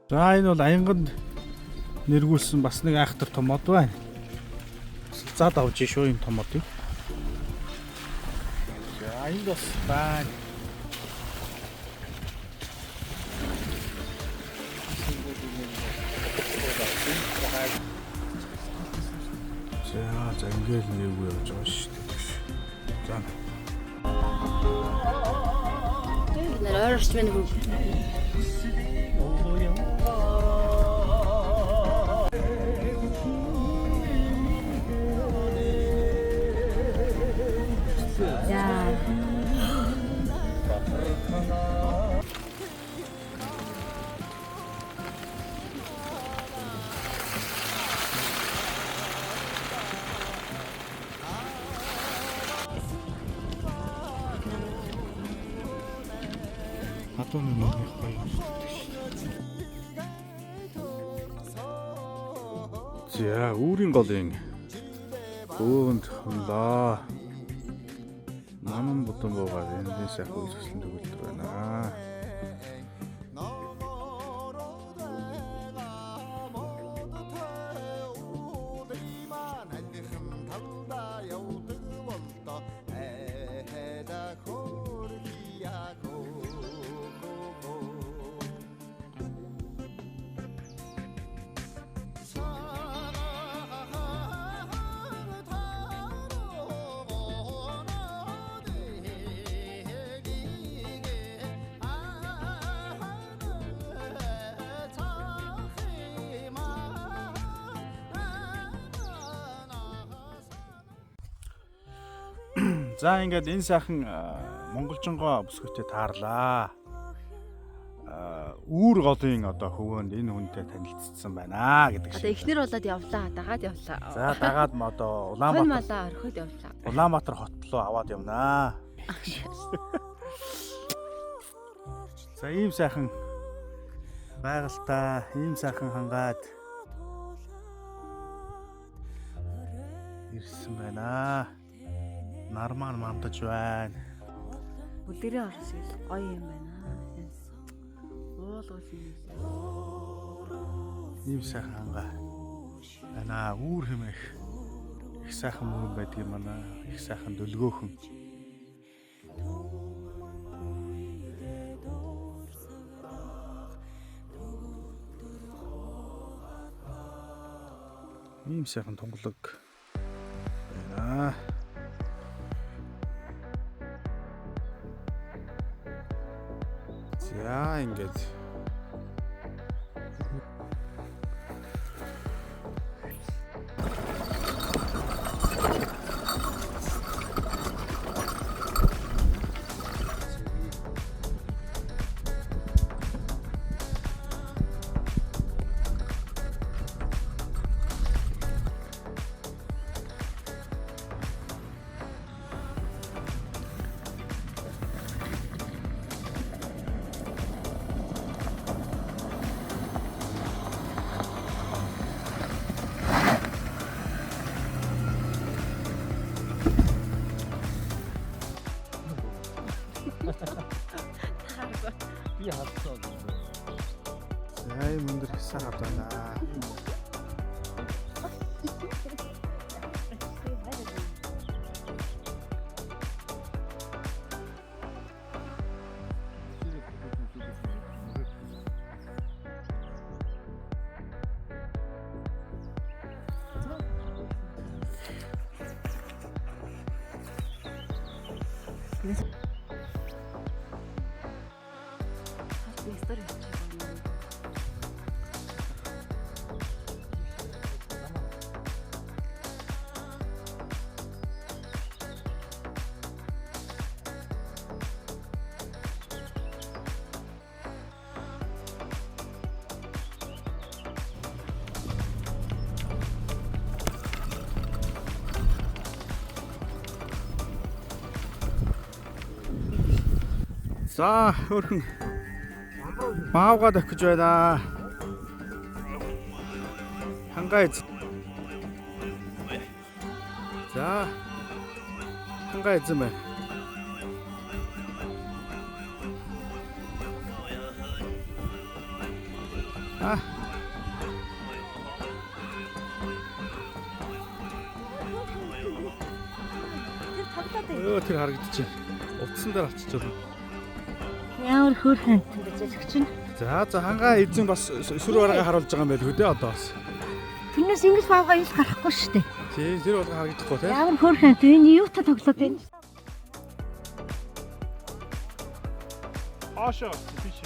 За энэ бол аянганд нэргүүлсэн бас нэг айхтар томод байна. Зад авч шүү энэ томодыг. За энд бас байна. За ингээл нэргүй явж байгаа шүү дээ. За. Нэр орч мэн хөө. Хатууны мөрөх гоё. За үүрийн голын гөөнд хонлоо. Наман бутан буугаад энэ сайхан үзэсгэлэн төгөлдөр байна. За ингээд энэ сайхан монголчингоо бүсгүйтэй таарлаа. Үүр голын одоо хөвөөнд энэ хүнтэй танилцсан байна гэдэг шиг. Одоо эхнэр болоод явлаа, дагаад явлаа. За дагаад одоо Улаанбаатар орхиод явлаа. Улаанбаатар хот руу аваад явнаа. За ийм сайхан байгальтай, ийм сайхан хангаад ирсэн байна. Нармаар мандаж байна. Бүлэрийн орс ил гоё юм байна. Уулгал Ийм сайхан хангаа. Байна. Үүр хэмээх их сайхан мөрөн байдаг юм байна. Их сайхан дөлгөөхөн. Ийм сайхан тунгалаг байна. За ингээд би хатсан. за юм өндөр хэсэг хад байна. За хөрхөн маавга дохиж байна. Хангай. За хангай эзэн байна. Аа. Тэр харагдчих. Утсан дээр очичоод. Ямар хөөрхөн гэж чинь. За хангаа эзэн бас сүр баргаа харуулж байгаа юм байл хөдөө одоо бас. Тэрнээс ингэж баагаа ил гарахгүй шүү дээ. Тий, тэр бол харагдахгүй тий. Ямар хөөрхөн энэ юутай тоглоод байна? Аашаа тийш.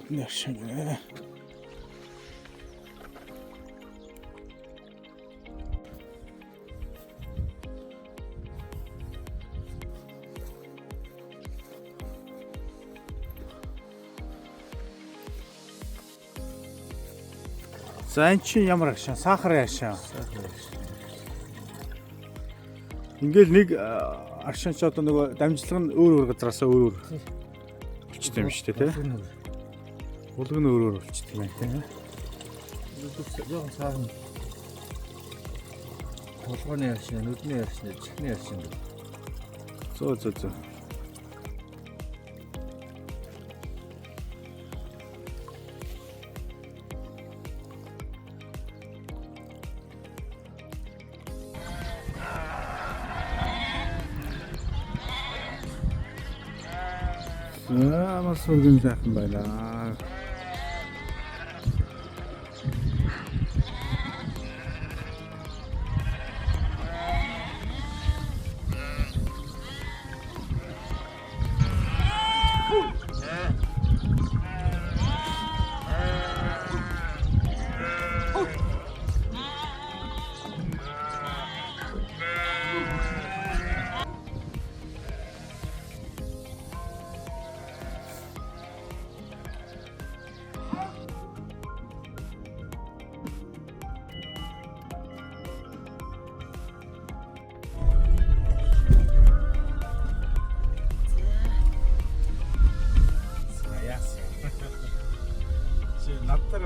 Нэршинэ. За энэ чинь ямар ашаа? Сахар ашаа. Ингээл нэг аршин ч одоо нөгөө дамжлага нь өөр газараас өөр болчтой юм шүү дээ тий. Булг нь өөр болчтой юм тий. Жохон саарна. Толгойн аршин, нүдний аршин, чихний аршин. Зөө. Маш өргөн сайхан байлаа. Надтар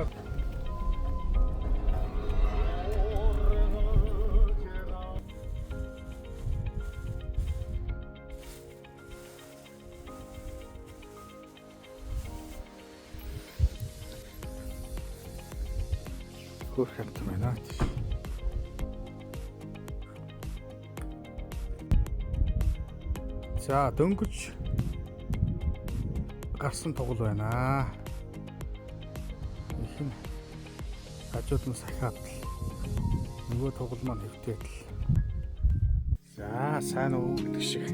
хөөрхөн байна. За дөнгөж гарсан тоглол байна. Ихэн хажууд нь сахиад нөгөө тоглол маань хэвтээд л. За сайн уу гэдэг шиг.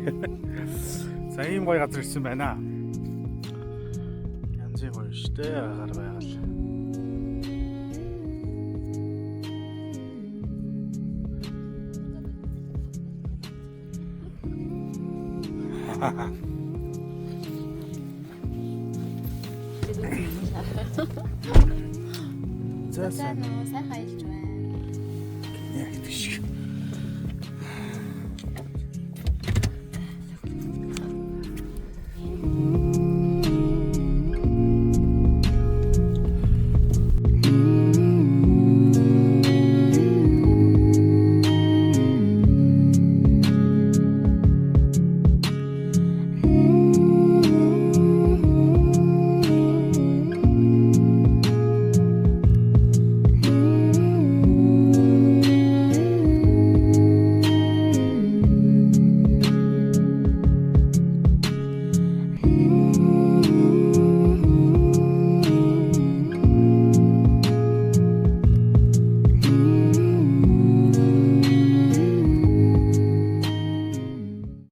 За ийм гоё газар ирсэн байна. Янзын гоё штэ агаар байгаал. За сайн сайн хаялж байна. яг тийш.